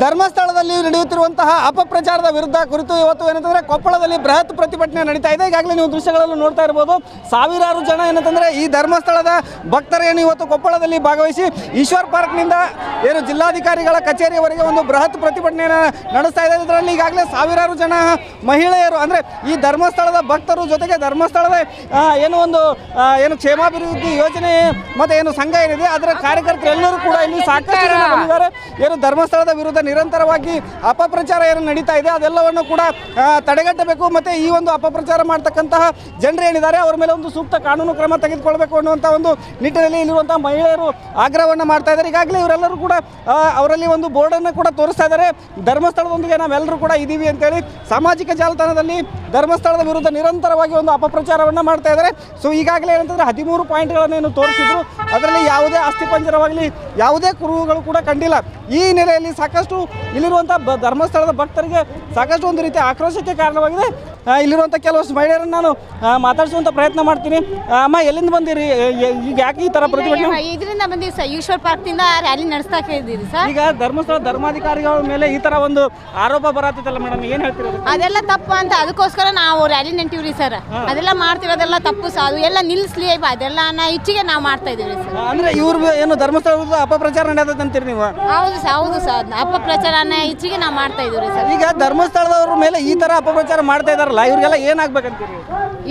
ಧರ್ಮಸ್ಥಳದಲ್ಲಿ ನಡೆಯುತ್ತಿರುವಂತಹ ಅಪಪ್ರಚಾರದ ವಿರುದ್ಧ ಕುರಿತು ಇವತ್ತು ಏನಂತಂದ್ರೆ ಕೊಪ್ಪಳದಲ್ಲಿ ಬೃಹತ್ ಪ್ರತಿಭಟನೆ ನಡೀತಾ ಇದೆ. ಈಗಾಗಲೇ ನೀವು ದೃಶ್ಯಗಳನ್ನು ನೋಡ್ತಾ ಇರಬಹುದು. ಸಾವಿರಾರು ಜನ ಏನಂತಂದ್ರೆ ಈ ಧರ್ಮಸ್ಥಳದ ಭಕ್ತರೇನು ಇವತ್ತು ಕೊಪ್ಪಳದಲ್ಲಿ ಭಾಗವಹಿಸಿ ಈಶ್ವರ್ ಪಾರ್ಕ್ನಿಂದ ಏನು ಜಿಲ್ಲಾಧಿಕಾರಿಗಳ ಕಚೇರಿಯವರೆಗೆ ಒಂದು ಬೃಹತ್ ಪ್ರತಿಭಟನೆಯನ್ನು ನಡೆಸ್ತಾ ಇದೆ. ಇದರಲ್ಲಿ ಈಗಾಗಲೇ ಸಾವಿರಾರು ಜನ ಮಹಿಳೆಯರು ಅಂದ್ರೆ ಈ ಧರ್ಮಸ್ಥಳದ ಭಕ್ತರು ಜೊತೆಗೆ ಧರ್ಮಸ್ಥಳದ ಏನು ಕ್ಷೇಮಾಭಿವೃದ್ಧಿ ಯೋಜನೆ ಮತ್ತೆ ಏನು ಸಂಘ ಏನಿದೆ ಅದರ ಕಾರ್ಯಕರ್ತರೆಲ್ಲರೂ ಕೂಡ ಇಲ್ಲಿ ಸಾಕಷ್ಟು ಜನ ಬಂದಿದ್ದಾರೆ. ಏನು ಧರ್ಮಸ್ಥಳದ ವಿರುದ್ಧ ನಿರಂತರವಾಗಿ ಅಪಪ್ರಚಾರ ಏನು ನಡೀತಾ ಇದೆ ಅದೆಲ್ಲವನ್ನು ಕೂಡ ತಡೆಗಟ್ಟಬೇಕು. ಮತ್ತೆ ಈ ಒಂದು ಅಪಪ್ರಚಾರ ಮಾಡ್ತಕ್ಕಂತಹ ಜನರು ಏನಿದ್ದಾರೆ ಅವರ ಮೇಲೆ ಒಂದು ಸೂಕ್ತ ಕಾನೂನು ಕ್ರಮ ತೆಗೆದುಕೊಳ್ಬೇಕು ಅನ್ನುವಂಥ ಒಂದು ನಿಟ್ಟಿನಲ್ಲಿ ಇಲ್ಲಿರುವಂತಹ ಮಹಿಳೆಯರು ಆಗ್ರಹವನ್ನು ಮಾಡ್ತಾ ಇದ್ದಾರೆ. ಈಗಾಗಲೇ ಇವರೆಲ್ಲರೂ ಕೂಡ ಅವರಲ್ಲಿ ಒಂದು ಬೋರ್ಡನ್ನು ಕೂಡ ತೋರಿಸ್ತಾ ಇದ್ದಾರೆ. ಧರ್ಮಸ್ಥಳದೊಂದಿಗೆ ನಾವೆಲ್ಲರೂ ಕೂಡ ಇದ್ದೀವಿ ಅಂತೇಳಿ ಸಾಮಾಜಿಕ ಜಾಲತಾಣದಲ್ಲಿ ಧರ್ಮಸ್ಥಳದ ವಿರುದ್ಧ ನಿರಂತರವಾಗಿ ಒಂದು ಅಪಪ್ರಚಾರವನ್ನು ಮಾಡ್ತಾ ಇದ್ದಾರೆ. ಸೊ ಈಗಾಗಲೇ ಏನಂತಂದರೆ 13 ಪಾಯಿಂಟ್ಗಳನ್ನು ತೋರಿಸಿದ್ರು. ಅದರಲ್ಲಿ ಯಾವುದೇ ಅಸ್ಥಿಪಂಜರವಾಗಲಿ ಯಾವುದೇ ಕುರುಹುಗಳು ಕೂಡ ಕಂಡಿಲ್ಲ. ಈ ನೆಲೆಯಲ್ಲಿ ಸಾಕಷ್ಟು ಇಲ್ಲಿರುವಂಥ ಧರ್ಮಸ್ಥಳದ ಭಕ್ತರಿಗೆ ಸಾಕಷ್ಟು ಒಂದು ರೀತಿಯ ಆಕ್ರೋಶಕ್ಕೆ ಕಾರಣವಾಗಿದೆ. ಇಲ್ಲಿರುವಂಥ ಕೆಲವಷ್ಟು ಮಹಿಳೆಯರನ್ನು ನಾನು ಮಾತಾಡಿಸುವಂಥ ಪ್ರಯತ್ನ ಮಾಡ್ತೀನಿ. ಅಮ್ಮ, ಎಲ್ಲಿಂದ ಬಂದಿರಿ? ಈಗ ಯಾಕೆ ಈ ಥರ ಪ್ರತಿಭಟನೆ? ಇದರಿಂದ ಬಂದಿವಿ ಸರ್, ಈಶ್ವರ್ ಪಾರ್ಕ್ನಿಂದ ರ್ಯಾಲಿ ನಡೆಸ್ತಾ ಇದ್ದೀರಿ ಸರ್. ಈಗ ಧರ್ಮಸ್ಥಳ ಧರ್ಮಾಧಿಕಾರಿಗಳ ಮೇಲೆ ಈ ಥರ ಒಂದು ಆರೋಪ ಬರತ್ತಲ್ಲ ಮೇಡಮ್, ಏನು ಹೇಳ್ತೀರಿ? ಅದೆಲ್ಲ ತಪ್ಪು ಅಂತ ಅದಕ್ಕೋಸ್ಕರ ನಾವು ರ್ಯಾಲಿ ನಿಂತೀವ್ರಿ ಸರ್. ಅದೆಲ್ಲ ಮಾಡ್ತಿರೋದೆಲ್ಲ ತಪ್ಪು ಸರ್, ಅದು ಎಲ್ಲ ನಿಲ್ಲಿಸ್ಲಿ ಅದೆಲ್ಲ ಇಚ್ಛೆಗೆ ನಾವು ಮಾಡ್ತಾ ಇದೀವಿ ಸರ್. ಅಂದ್ರೆ ಇವ್ರು ಏನು ಧರ್ಮಸ್ಥಳದ ಅಪಪ್ರಚಾರ ನಡೆಯುತ್ತೆ ಅಂತೀರಿ ನೀವು? ಹೌದು ಸರ್, ಅಪಪ್ರಚಾರನ ಇಚ್ಛೆಗೆ ನಾವು ಮಾಡ್ತಾ ಇದೀವಿ ಸರ್. ಈಗ ಧರ್ಮಸ್ಥಳದವ್ರ ಮೇಲೆ ಈ ತರ ಅಪಪ್ರಚಾರ ಮಾಡ್ತಾ ಇದಾರಲ್ಲ, ಇವ್ರಿಗೆಲ್ಲ ಏನಾಗ್ಬೇಕಂತೀರಿ?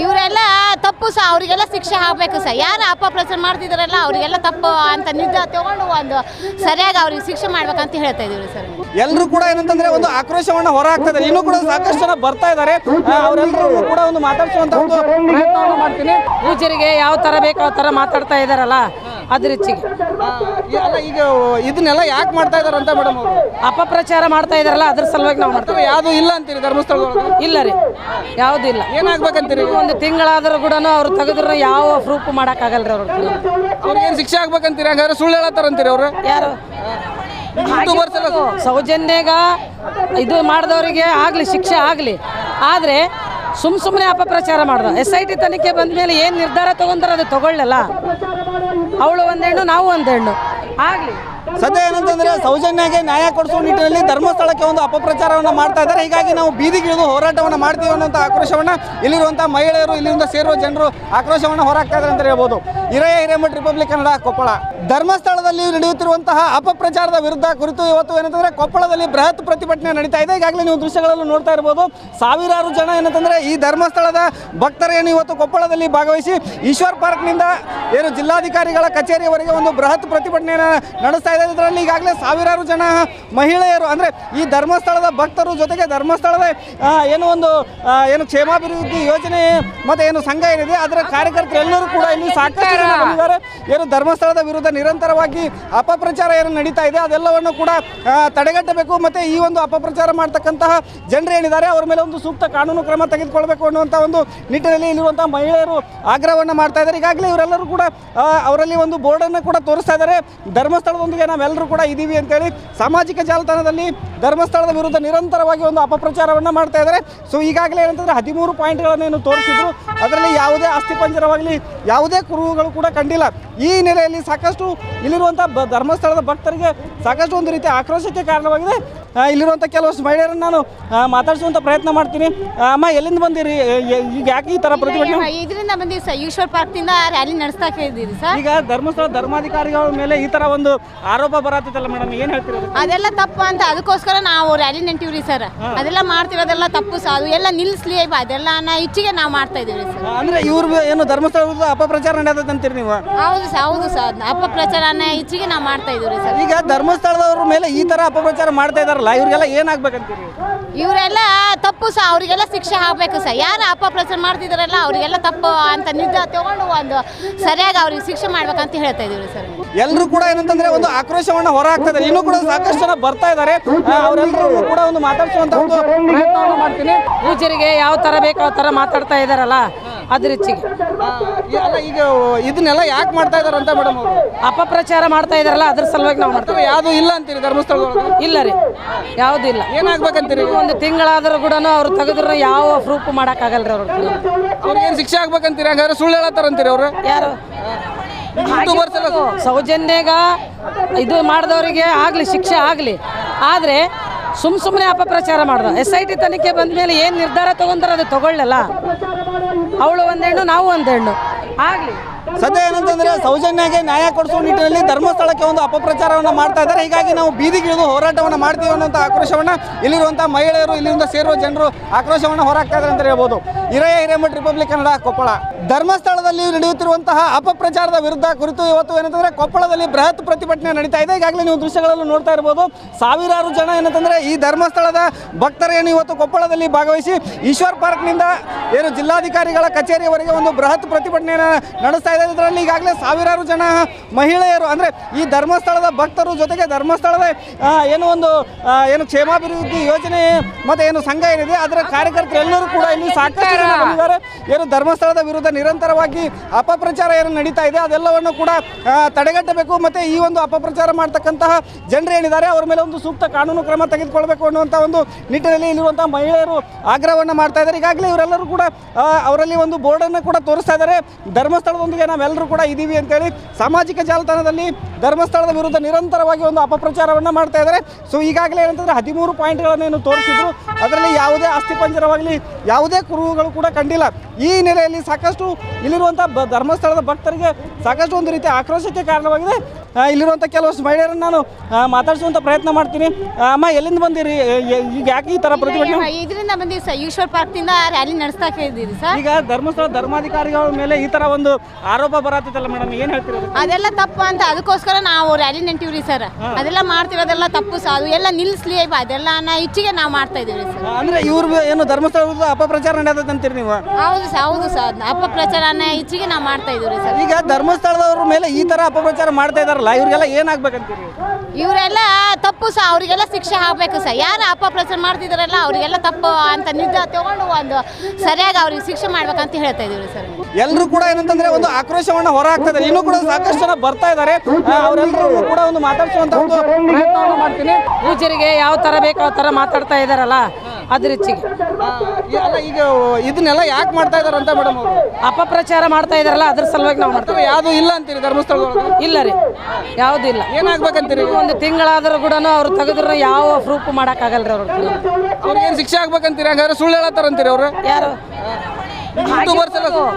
ಇವರೆಲ್ಲ ತಪ್ಪು ಸಹ, ಅವರಿಗೆಲ್ಲ ಶಿಕ್ಷೆ ಆಗ್ಬೇಕು ಸರ್. ಯಾರು ಅಪಪ್ರಚಾರ ಮಾಡ್ತಿದಾರಲ್ಲ ಅವರಿಗೆಲ್ಲ ತಪ್ಪು ಅಂತ ನಿರ್ಧಾರ ತಗೊಂಡು ಒಂದು ಸರಿಯಾಗಿ ಅವ್ರಿಗೆ ಶಿಕ್ಷೆ ಮಾಡ್ಬೇಕಂತ ಹೇಳ್ತಾ ಇದೀವಿ ಸರ್. ಎಲ್ಲರೂ ಕೂಡ ಏನಂತಂದ್ರೆ ಒಂದು ಆಕ್ರೋಶವನ್ನ ಹೊರ ಹಾಕ್ತಾ ಇದ್ದಾರೆ. ಇನ್ನೂ ಕೂಡ ಸಾಕಷ್ಟು ಜನ ಬರ್ತಾ ಇದ್ದಾರೆ. ಅವರೆಲ್ಲರೂ ಕೂಡ ಒಂದು ಮಾತಾಡಿಸುವಂತ ಒಂದು ಪ್ರಯತ್ನವನ್ನು ಮಾಡ್ತೀನಿ. ಪೂಜರಿಗೆ ಯಾವ ತರ ಬೇಕೋ ಆ ತರ ಮಾತಾಡ್ತಾ ಇದಾರಲ್ಲ ಅದ್ರ ಹೆಚ್ಚಿಗೆ. ಅಲ್ಲ, ಈಗ ಇದನ್ನೆಲ್ಲ ಯಾಕೆ ಮಾಡ್ತಾ ಇದಾರೆ ಅಂತ ಮೇಡಮ್ ಅವರು? ಅಪಪ್ರಚಾರ ಮಾಡ್ತಾ ಇದಾರಲ್ಲ ಅದ್ರ ಸಲುವಾಗಿ ನಾವು ಮಾಡ್ತೀವಿ. ಯಾವುದು ಇಲ್ಲ ಅಂತೀರಿ ಧರ್ಮಸ್ಥಳದೊಳಗೆ? ಇಲ್ಲ ರೀ, ಯಾವ್ದು ಇಲ್ಲ. ಏನಾಗ್ಬೇಕಂತೀರಿ? ಒಂದು ತಿಂಗಳಾದ್ರೂ ಕೂಡ ಅವ್ರು ತೆಗೆದ್ರು ಯಾವ ಪ್ರೂಫ್ ಮಾಡಕ್ ಆಗಲ್ರಿ. ಅವ್ರಿಗೆ ಏನು ಶಿಕ್ಷೆ ಆಗ್ಬೇಕಂತೀರಿ? ಹಂಗಾದ್ರೆ ಸುಳ್ಳು ಹೇಳತ್ತಾರಂತೀರಿ ಅವರು? ಯಾರು ಸೌಜನ್ಯಗ ಇದು ಮಾಡಿದವರಿಗೆ ಆಗ್ಲಿ ಶಿಕ್ಷೆ ಆಗ್ಲಿ, ಆದ್ರೆ ಸುಮ್ಮನೆ ಅಪಪ್ರಚಾರ ಮಾಡ್ದ. SIT ತನಿಖೆ ಬಂದ ಮೇಲೆ ಏನು ನಿರ್ಧಾರ ತಗೊಂಡ್ರೆ ಅದು ತಗೊಳ್ಳಲ್ಲ. ಅವಳು ಒಂದು ಹೆಣ್ಣು, ನಾವು ಒಂದು ಹೆಣ್ಣು ಆಗ್ಲಿ. ಸದ್ಯ ಏನಂತಂದ್ರೆ ಸೌಜನ್ಯಗೆ ನ್ಯಾಯ ಕೊಡಿಸುವ ನಿಟ್ಟಿನಲ್ಲಿ ಧರ್ಮಸ್ಥಳಕ್ಕೆ ಒಂದು ಅಪಪ್ರಚಾರವನ್ನು ಮಾಡ್ತಾ ಇದ್ದಾರೆ. ಹೀಗಾಗಿ ನಾವು ಬೀದಿಗಿಳಿದು ಹೋರಾಟವನ್ನು ಮಾಡ್ತೀವಿ ಅನ್ನುವಂಥ ಆಕ್ರೋಶವನ್ನು ಇಲ್ಲಿರುವಂಥ ಮಹಿಳೆಯರು, ಇಲ್ಲಿಂದ ಸೇರುವ ಜನರು ಆಕ್ರೋಶವನ್ನು ಹೊರಹಾಕ್ತಾ ಇದ್ದಾರೆ ಅಂತ ಹೇಳ್ಬೋದು. ಹಿರೇಮಠ ರಿಪಬ್ಲಿಕ್ ಕನ್ನಡ, ಕೊಪ್ಪಳ. ಧರ್ಮಸ್ಥಳದಲ್ಲಿ ನಡೆಯುತ್ತಿರುವಂತಹ ಅಪಪ್ರಚಾರದ ವಿರುದ್ಧ ಕುರಿತು ಇವತ್ತು ಏನಂತಂದ್ರೆ ಕೊಪ್ಪಳದಲ್ಲಿ ಬೃಹತ್ ಪ್ರತಿಭಟನೆ ನಡೀತಾ ಇದೆ. ಈಗಾಗಲೇ ನೀವು ದೃಶ್ಯಗಳನ್ನು ನೋಡ್ತಾ ಇರಬಹುದು. ಸಾವಿರಾರು ಜನ ಏನಂತಂದ್ರೆ ಈ ಧರ್ಮಸ್ಥಳದ ಭಕ್ತರೇನು ಇವತ್ತು ಕೊಪ್ಪಳದಲ್ಲಿ ಭಾಗವಹಿಸಿ ಈಶ್ವರ್ ಪಾರ್ಕ್ನಿಂದ ಏನು ಜಿಲ್ಲಾಧಿಕಾರಿಗಳ ಕಚೇರಿಯವರೆಗೆ ಒಂದು ಬೃಹತ್ ಪ್ರತಿಭಟನೆಯನ್ನು ನಡೆಸ್ತಾ ಇದೆ. ಇದರಲ್ಲಿ ಈಗಾಗಲೇ ಸಾವಿರಾರು ಜನ ಮಹಿಳೆಯರು ಅಂದ್ರೆ ಈ ಧರ್ಮಸ್ಥಳದ ಭಕ್ತರು ಜೊತೆಗೆ ಧರ್ಮಸ್ಥಳದ ಏನು ಕ್ಷೇಮಾಭಿವೃದ್ಧಿ ಯೋಜನೆ ಮತ್ತೆ ಏನು ಸಂಘ ಏನಿದೆ ಅದರ ಕಾರ್ಯಕರ್ತರೆಲ್ಲರೂ ಕೂಡ ಇಲ್ಲಿ ಸಾಕಷ್ಟು ಜನ ಬಂದಿದ್ದಾರೆ. ಏನು ಧರ್ಮಸ್ಥಳದ ವಿರುದ್ಧ ನಿರಂತರವಾಗಿ ಅಪಪ್ರಚಾರ ಏನು ನಡೀತಾ ಇದೆ ಅದೆಲ್ಲವನ್ನು ಕೂಡ ತಡೆಗಟ್ಟಬೇಕು. ಮತ್ತೆ ಈ ಒಂದು ಅಪಪ್ರಚಾರ ಮಾಡ್ತಕ್ಕಂತಹ ಜನರು ಏನಿದ್ದಾರೆ ಅವರ ಮೇಲೆ ಒಂದು ಸೂಕ್ತ ಕಾನೂನು ಕ್ರಮ ತೆಗೆದುಕೊಳ್ಬೇಕು ಅನ್ನುವಂಥ ಒಂದು ನಿಟ್ಟಿನಲ್ಲಿ ಇಲ್ಲಿರುವಂತಹ ಮಹಿಳೆಯರು ಆಗ್ರಹವನ್ನು ಮಾಡ್ತಾ ಇದ್ದಾರೆ. ಈಗಾಗಲೇ ಇವರೆಲ್ಲರೂ ಕೂಡ ಅವರಲ್ಲಿ ಒಂದು ಬೋರ್ಡನ್ನು ಕೂಡ ತೋರಿಸ್ತಾ ಇದ್ದಾರೆ. ಧರ್ಮಸ್ಥಳದೊಂದಿಗೆ ನಾವೆಲ್ಲರೂ ಕೂಡ ಇದ್ದೀವಿ ಅಂತೇಳಿ ಸಾಮಾಜಿಕ ಜಾಲತಾಣದಲ್ಲಿ ಧರ್ಮಸ್ಥಳದ ವಿರುದ್ಧ ನಿರಂತರವಾಗಿ ಒಂದು ಅಪಪ್ರಚಾರವನ್ನು ಮಾಡ್ತಾ ಇದ್ದಾರೆ. ಸೊ ಈಗಾಗಲೇ ಏನಂತಂದ್ರೆ 13 ಪಾಯಿಂಟ್ಗಳನ್ನು ತೋರಿಸಿದ್ರು. ಅದರಲ್ಲಿ ಯಾವುದೇ ಅಸ್ಥಿಪಂಜರವಾಗಲಿ ಯಾವುದೇ ಕುರುಹುಗಳು ಕೂಡ ಕಂಡಿಲ್ಲ. ಈ ನೆಲೆಯಲ್ಲಿ ಸಾಕಷ್ಟು ಇಲ್ಲಿರುವಂಥ ಧರ್ಮಸ್ಥಳದ ಭಕ್ತರಿಗೆ ಸಾಕಷ್ಟು ಒಂದು ರೀತಿಯ ಆಕ್ರೋಶಕ್ಕೆ ಕಾರಣವಾಗಿದೆ. ಇಲ್ಲಿರುವಂಥ ಕೆಲವಷ್ಟು ಮಹಿಳೆಯರನ್ನು ನಾನು ಮಾತಾಡಿಸುವಂಥ ಪ್ರಯತ್ನ ಮಾಡ್ತೀನಿ. ಅಮ್ಮ, ಎಲ್ಲಿಂದ ಬಂದಿರಿ? ಈಗ ಯಾಕೆ ಈ ಥರ ಪ್ರತಿಭಟನೆ? ಇದರಿಂದ ಬಂದಿವಿ ಸರ್, ಈಶ್ವರ್ ಪಾರ್ಕ್ನಿಂದ ರ್ಯಾಲಿ ನಡೆಸ್ತಾ ಇದ್ದೀರಿ ಸರ್. ಈಗ ಧರ್ಮಸ್ಥಳ ಧರ್ಮಾಧಿಕಾರಿಗಳ ಮೇಲೆ ಈ ಥರ ಒಂದು ಆರೋಪ ಬರತ್ತಲ್ಲ ಮೇಡಮ್, ಏನು ಹೇಳ್ತೀರಿ? ಅದೆಲ್ಲ ತಪ್ಪು ಅಂತ ಅದಕ್ಕೋಸ್ಕರ ನಾವು ರ್ಯಾಲಿ ನಿಂತೀವ್ರಿ ಸರ್. ಅದೆಲ್ಲ ಮಾಡ್ತಿರೋದೆಲ್ಲ ತಪ್ಪು ಸರ್, ಅದು ಎಲ್ಲ ನಿಲ್ಲಿಸ್ಲಿ ಅದೆಲ್ಲ ಇಚ್ಛೆಗೆ ನಾವು ಮಾಡ್ತಾ ಇದೀವಿ ಸರ್. ಅಂದ್ರೆ ಇವ್ರು ಏನು ಧರ್ಮಸ್ಥಳದ ಅಪಪ್ರಚಾರ ನಡೆಯುತ್ತೆ ಅಂತೀರಿ ನೀವು? ಹೌದು ಸರ್, ಅಪಪ್ರಚಾರನ ಇಚ್ಛೆಗೆ ನಾವು ಮಾಡ್ತಾ ಇದೀವಿ ಸರ್. ಈಗ ಧರ್ಮಸ್ಥಳದವ್ರ ಮೇಲೆ ಈ ತರ ಅಪಪ್ರಚಾರ ಮಾಡ್ತಾ ಇದಾರಲ್ಲ, ಇವ್ರಿಗೆಲ್ಲ ಏನಾಗ್ಬೇಕಂತೀರಿ? ಇವರೆಲ್ಲ ತಪ್ಪು ಸಹ, ಅವರಿಗೆಲ್ಲ ಶಿಕ್ಷೆ ಆಗ್ಬೇಕು ಸರ್. ಯಾರು ಅಪಪ್ರಚಾರ ಮಾಡ್ತಿದಾರಲ್ಲ ಅವರಿಗೆಲ್ಲ ತಪ್ಪು ಅಂತ ನಿರ್ಧಾರ ತಗೊಂಡು ಒಂದು ಸರಿಯಾಗಿ ಅವ್ರಿಗೆ ಶಿಕ್ಷೆ ಮಾಡ್ಬೇಕಂತ ಹೇಳ್ತಾ ಇದೀವಿ ಸರ್. ಎಲ್ಲರೂ ಕೂಡ ಏನಂತಂದ್ರೆ ಒಂದು ಆಕ್ರೋಶವನ್ನ ಹೊರ ಹಾಕ್ತಾ ಇದ್ದಾರೆ. ಇನ್ನೂ ಕೂಡ ಸಾಕಷ್ಟು ಜನ ಬರ್ತಾ ಇದ್ದಾರೆ. ಅವರೆಲ್ಲರೂ ಕೂಡ ಒಂದು ಮಾತಾಡಿಸುವಂತ ಒಂದು ಪ್ರಯತ್ನವನ್ನು ಮಾಡ್ತೀನಿ. ಪೂಜರಿಗೆ ಯಾವ ತರ ಬೇಕೋ ಆ ತರ ಮಾತಾಡ್ತಾ ಇದಾರಲ್ಲ ಅದ್ರ ಹೆಚ್ಚಿಗೆ. ಅಲ್ಲ, ಈಗ ಇದನ್ನೆಲ್ಲ ಯಾಕೆ ಮಾಡ್ತಾ ಇದಾರೆ ಅಂತ ಮೇಡಮ್ ಅವರು? ಅಪಪ್ರಚಾರ ಮಾಡ್ತಾ ಇದಾರಲ್ಲ ಅದ್ರ ಸಲುವಾಗಿ ನಾವು ಮಾಡ್ತೀವಿ. ಯಾವುದು ಇಲ್ಲ ಅಂತೀರಿ ಧರ್ಮಸ್ಥಳದೊಳಗೆ? ಇಲ್ಲ ರೀ, ಯಾವ್ದು ಇಲ್ಲ. ಏನಾಗ್ಬೇಕಂತೀರಿ? ಒಂದು ತಿಂಗಳಾದ್ರೂ ಕೂಡ ಅವ್ರು ತೆಗೆದ್ರು ಯಾವ ಪ್ರೂಫ್ ಮಾಡಕ್ ಆಗಲ್ರಿ. ಅವ್ರಿಗೆ ಏನು ಶಿಕ್ಷೆ ಆಗ್ಬೇಕಂತೀರಿ? ಹಂಗಾದ್ರೆ ಸುಳ್ಳು ಹೇಳತ್ತಾರಂತೀರಿ ಅವರು? ಯಾರು ಸೌಜನ್ಯಗ ಇದು ಮಾಡಿದವರಿಗೆ ಆಗ್ಲಿ ಶಿಕ್ಷೆ ಆಗ್ಲಿ, ಆದರೆ ಸುಮ್ಮನೆ ಅಪಪ್ರಚಾರ ಮಾಡ್ದ. SIT ತನಿಖೆ ಬಂದ ಮೇಲೆ ಏನು ನಿರ್ಧಾರ ತೊಗೊಂತಾರೆ ಅದು ತಗೊಳ್ಳಲ್ಲ. ಅವಳು ಒಂದು ಹೆಣ್ಣು, ನಾವು ಒಂದು ಹೆಣ್ಣು ಆಗಲಿ. ಸದ್ಯ ಏನಂತಂದ್ರೆ ಸೌಜನ್ಯಗೆ ನ್ಯಾಯ ಕೊಡಿಸುವ ನಿಟ್ಟಿನಲ್ಲಿ ಧರ್ಮಸ್ಥಳಕ್ಕೆ ಒಂದು ಅಪಪ್ರಚಾರವನ್ನು ಮಾಡ್ತಾ ಇದ್ದಾರೆ. ಹೀಗಾಗಿ ನಾವು ಬೀದಿಗಿಳಿದು ಹೋರಾಟವನ್ನು ಮಾಡ್ತೀವಿ ಅನ್ನುವಂಥ ಆಕ್ರೋಶವನ್ನು ಇಲ್ಲಿರುವಂಥ ಮಹಿಳೆಯರು, ಇಲ್ಲಿಂದ ಸೇರುವ ಜನರು ಆಕ್ರೋಶವನ್ನು ಹೊರಹಾಕ್ತಾ ಇದ್ದಾರೆ ಅಂತ ಹೇಳ್ಬೋದು. ಹಿರೇಮಠ ರಿಪಬ್ಲಿಕ್ ಕನ್ನಡ, ಕೊಪ್ಪಳ. ಧರ್ಮಸ್ಥಳದಲ್ಲಿ ನಡೆಯುತ್ತಿರುವಂತಹ ಅಪಪ್ರಚಾರದ ವಿರುದ್ಧ ಕುರಿತು ಇವತ್ತು ಏನಂತಂದ್ರೆ ಕೊಪ್ಪಳದಲ್ಲಿ ಬೃಹತ್ ಪ್ರತಿಭಟನೆ ನಡೀತಾ ಇದೆ. ಈಗಾಗಲೇ ನೀವು ದೃಶ್ಯಗಳನ್ನು ನೋಡ್ತಾ ಇರ್ಬೋದು. ಸಾವಿರಾರು ಜನ ಏನಂತಂದ್ರೆ ಈ ಧರ್ಮಸ್ಥಳದ ಭಕ್ತರೇನು ಇವತ್ತು ಕೊಪ್ಪಳದಲ್ಲಿ ಭಾಗವಹಿಸಿ ಈಶ್ವರ್ ಪಾರ್ಕ್ನಿಂದ ಏನು ಜಿಲ್ಲಾಧಿಕಾರಿಗಳ ಕಚೇರಿಯವರೆಗೆ ಒಂದು ಬೃಹತ್ ಪ್ರತಿಭಟನೆಯನ್ನು ನಡೆಸ್ತಾ ಇದೆ. ಇದರಲ್ಲಿ ಈಗಾಗಲೇ ಸಾವಿರಾರು ಜನ ಮಹಿಳೆಯರು ಅಂದರೆ ಈ ಧರ್ಮಸ್ಥಳದ ಭಕ್ತರು ಜೊತೆಗೆ ಧರ್ಮಸ್ಥಳದ ಏನು ಕ್ಷೇಮಾಭಿವೃದ್ಧಿ ಯೋಜನೆ ಮತ್ತು ಏನು ಸಂಘ ಏನಿದೆ ಅದರ ಕಾರ್ಯಕರ್ತರೆಲ್ಲರೂ ಕೂಡ ಇಲ್ಲಿ ಸಾಕಷ್ಟು ಜನ ಬಂದಿದ್ದಾರೆ. ಏನು ಧರ್ಮಸ್ಥಳದ ವಿರುದ್ಧ ನಿರಂತರವಾಗಿ ಅಪಪ್ರಚಾರ ಏನು ನಡೀತಾ ಇದೆ ಅದೆಲ್ಲವನ್ನು ಕೂಡ ತಡೆಗಟ್ಟಬೇಕು ಮತ್ತು ಈ ಒಂದು ಅಪಪ್ರಚಾರ ಮಾಡ್ತಕ್ಕಂತಹ ಜನರು ಏನಿದ್ದಾರೆ ಅವರ ಮೇಲೆ ಒಂದು ಸೂಕ್ತ ಕಾನೂನು ಕ್ರಮ ತೆಗೆದುಕೊಳ್ಬೇಕು ಅನ್ನುವಂಥ ಒಂದು ನಿಟ್ಟಿನಲ್ಲಿ ಇಲ್ಲಿರುವಂಥ ಮಹಿಳೆಯರು ಆಗ್ರಹವನ್ನು ಮಾಡ್ತಾ ಇದ್ದಾರೆ. ಈಗಾಗಲೇ ಇವರೆಲ್ಲರೂ ಕೂಡ ಅವರಲ್ಲಿ ಒಂದು ಬೋರ್ಡನ್ನು ಕೂಡ ತೋರಿಸ್ತಾ ಇದ್ದಾರೆ. ಧರ್ಮಸ್ಥಳದೊಂದಿಗೆ ನಾವೆಲ್ಲರೂ ಕೂಡ ಇದ್ದೀವಿ ಅಂತೇಳಿ ಸಾಮಾಜಿಕ ಜಾಲತಾಣದಲ್ಲಿ ಧರ್ಮಸ್ಥಳದ ವಿರುದ್ಧ ನಿರಂತರವಾಗಿ ಒಂದು ಅಪಪ್ರಚಾರವನ್ನು ಮಾಡ್ತಾ ಇದ್ದಾರೆ. ಸೊ ಈಗಾಗಲೇ ಏನಂತಂದರೆ 13 ಪಾಯಿಂಟ್ಗಳನ್ನು ತೋರಿಸಿದ್ರು. ಅದರಲ್ಲಿ ಯಾವುದೇ ಅಸ್ಥಿಪಂಜರವಾಗಲಿ ಯಾವುದೇ ಕುರುಹುಗಳು ಕೂಡ ಕಂಡಿಲ್ಲ. ಈ ನೆಲೆಯಲ್ಲಿ ಸಾಕಷ್ಟು ಇಲ್ಲಿರುವಂಥ ಧರ್ಮಸ್ಥಳದ ಭಕ್ತರಿಗೆ ಸಾಕಷ್ಟು ಒಂದು ರೀತಿಯ ಆಕ್ರೋಶಕ್ಕೆ ಕಾರಣವಾಗಿದೆ. ಇಲ್ಲಿರುವಂಥ ಕೆಲವಷ್ಟು ಮಹಿಳೆಯರನ್ನು ನಾನು ಮಾತಾಡಿಸುವಂಥ ಪ್ರಯತ್ನ ಮಾಡ್ತೀನಿ. ಅಮ್ಮ, ಎಲ್ಲಿಂದ ಬಂದಿರಿ? ಈಗ ಯಾಕೆ ಈ ಥರ ಪ್ರತಿಭಟನೆ? ಇದರಿಂದ ಬಂದಿವಿ ಸರ್, ಈಶ್ವರ್ ಪಾರ್ಕ್ನಿಂದ ರ್ಯಾಲಿ ನಡೆಸ್ತಾ ಇದ್ದೀರಿ ಸರ್. ಈಗ ಧರ್ಮಸ್ಥಳ ಧರ್ಮಾಧಿಕಾರಿಗಳ ಮೇಲೆ ಈ ಥರ ಒಂದು ಆರೋಪ ಬರತ್ತಲ್ಲ ಮೇಡಮ್, ಏನು ಹೇಳ್ತೀರಿ? ಅದೆಲ್ಲ ತಪ್ಪು ಅಂತ ಅದಕ್ಕೋಸ್ಕರ ನಾವು ರ್ಯಾಲಿ ನಿಂತೀವ್ರಿ ಸರ್. ಅದೆಲ್ಲ ಮಾಡ್ತಿರೋದೆಲ್ಲ ತಪ್ಪು ಸರ್, ಅದು ಎಲ್ಲ ನಿಲ್ಲಿಸ್ಲಿ ಅದೆಲ್ಲ ಇಚ್ಛೆಗೆ ನಾವು ಮಾಡ್ತಾ ಇದೀವಿ ಸರ್. ಅಂದರೆ ಇವ್ರು ಏನು ಧರ್ಮಸ್ಥಳ ಅಪಪ್ರಚಾರ ನಡೆಯುತ್ತೆ ಅಂತೀರಿ ನೀವು? ಹೌದು ಸರ್, ಅಪಪ್ರಚಾರನ ಇಚ್ಛೆಗೆ ನಾವು ಮಾಡ್ತಾ ಇದೀವಿ ಸರ್. ಈಗ ಧರ್ಮಸ್ಥಳದವ್ರ ಮೇಲೆ ಈ ಥರ ಅಪಪ್ರಚಾರ ಮಾಡ್ತಾ ಇದಾರಲ್ಲ, ಇವ್ರಿಗೆಲ್ಲ ಏನಾಗ್ಬೇಕಂತೀರಿ? ಇವರೆಲ್ಲ ತಪ್ಪು ಸಹ, ಅವರಿಗೆಲ್ಲ ಶಿಕ್ಷೆ ಆಗಬೇಕು ಸರ್. ಯಾರು ಅಪಪ್ರಚಾರ ಮಾಡ್ತಿದಾರಲ್ಲ ಅವರಿಗೆಲ್ಲ ತಪ್ಪು ಅಂತ ನಿರ್ಧಾರ ತಗೊಂಡು ಒಂದು ಸರಿಯಾಗಿ ಅವ್ರಿಗೆ ಶಿಕ್ಷೆ ಮಾಡ್ಬೇಕಂತ ಹೇಳ್ತಾ ಇದೀವಿ ಸರ್. ಎಲ್ಲರೂ ಕೂಡ ಏನಂತಂದ್ರೆ ಒಂದು ಆಕ್ರೋಶವನ್ನು ಹೊರ ಹಾಕ್ತಾ ಇದ್ದಾರೆ. ಇನ್ನೂ ಕೂಡ ಸಾಕಷ್ಟು ಜನ ಬರ್ತಾ ಇದ್ದಾರೆ. ಅವರೆಲ್ಲರೂ ಕೂಡ ಒಂದು ಮಾತಾಡಿಸುವಂತ ಒಂದು ಪ್ರಯತ್ನವನ್ನು ಮಾಡ್ತೀನಿ. ಪೂಜರಿಗೆ ಯಾವ ಥರ ಬೇಕೋ ಆ ಥರ ಮಾತಾಡ್ತಾ ಇದ್ದಾರಲ್ಲ ಅದ್ರ ಹೆಚ್ಚಿಗೆ. ಅಲ್ಲ, ಈಗ ಇದನ್ನೆಲ್ಲ ಯಾಕೆ ಮಾಡ್ತಾ ಇದಾರೆ ಅಂತ ಮೇಡಮ್ ಅವರು? ಅಪಪ್ರಚಾರ ಮಾಡ್ತಾ ಇದ್ದಾರಲ್ಲ ಅದ್ರ ಸಲುವಾಗಿ ನಾವು ಮಾಡ್ತೀವಿ. ಯಾವುದು ಇಲ್ಲ ಅಂತೀರಿ ಧರ್ಮಸ್ಥಳದೊಳಗೆ? ಇಲ್ಲ ರೀ, ಯಾವುದೂ ಇಲ್ಲ. ಏನಾಗ್ಬೇಕಂತೀರಿ? ಒಂದು ತಿಂಗಳಾದರೂ ಕೂಡ ಅವ್ರು ತೆಗೆದ್ರು ಯಾವ ಪ್ರೂಫ್ ಮಾಡೋಕ್ಕಾಗಲ್ಲ ರೀ. ಅವ್ರಿಗೆ ಏನು ಶಿಕ್ಷೆ ಆಗ್ಬೇಕಂತೀರಿ? ಹಂಗಾದ್ರೆ ಸುಳ್ಳು ಹೇಳತ್ತಾರಂತೀರಿ ಅವರು? ಯಾರು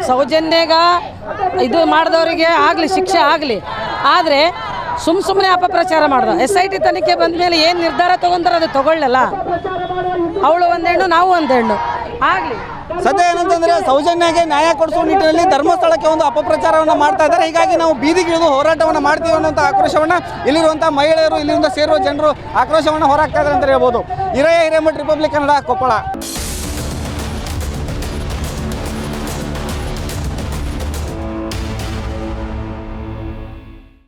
ಸೌಜನ್ಯಗ ಇದು ಮಾಡಿದವರಿಗೆ ಆಗಲಿ ಶಿಕ್ಷೆ ಆಗಲಿ. ಆದರೆ ಸುಮ್ಮನೆ ಅಪಪ್ರಚಾರ ಮಾಡ್ದ. SIT ತನಿಖೆ ಬಂದ ಮೇಲೆ ಏನು ನಿರ್ಧಾರ ತೊಗೊಂತಾರೆ ಅದು ತಗೊಳ್ಳಲ್ಲ. ಅವಳು ಒಂದು ಹೆಣ್ಣು, ನಾವು ಒಂದು ಹೆಣ್ಣು ಆಗಲಿ. ಸದ್ಯ ಏನಂತಂದ್ರೆ ಸೌಜನ್ಯಗೆ ನ್ಯಾಯ ಕೊಡಿಸುವ ನಿಟ್ಟಿನಲ್ಲಿ ಧರ್ಮಸ್ಥಳಕ್ಕೆ ಒಂದು ಅಪಪ್ರಚಾರವನ್ನು ಮಾಡ್ತಾ ಇದ್ದಾರೆ. ಹೀಗಾಗಿ ನಾವು ಬೀದಿಗಿಳಿದು ಹೋರಾಟವನ್ನು ಮಾಡ್ತೀವಿ ಅನ್ನುವಂಥ ಆಕ್ರೋಶವನ್ನು ಇಲ್ಲಿರುವಂಥ ಮಹಿಳೆಯರು, ಇಲ್ಲಿಂದ ಸೇರುವ ಜನರು ಆಕ್ರೋಶವನ್ನು ಹೊರಹಾಕ್ತಾ ಇದ್ದಾರೆ ಅಂತ ಹೇಳ್ಬೋದು. ಹಿರೇಮಠ ರಿಪಬ್ಲಿಕ್ ಕನ್ನಡ, ಕೊಪ್ಪಳ.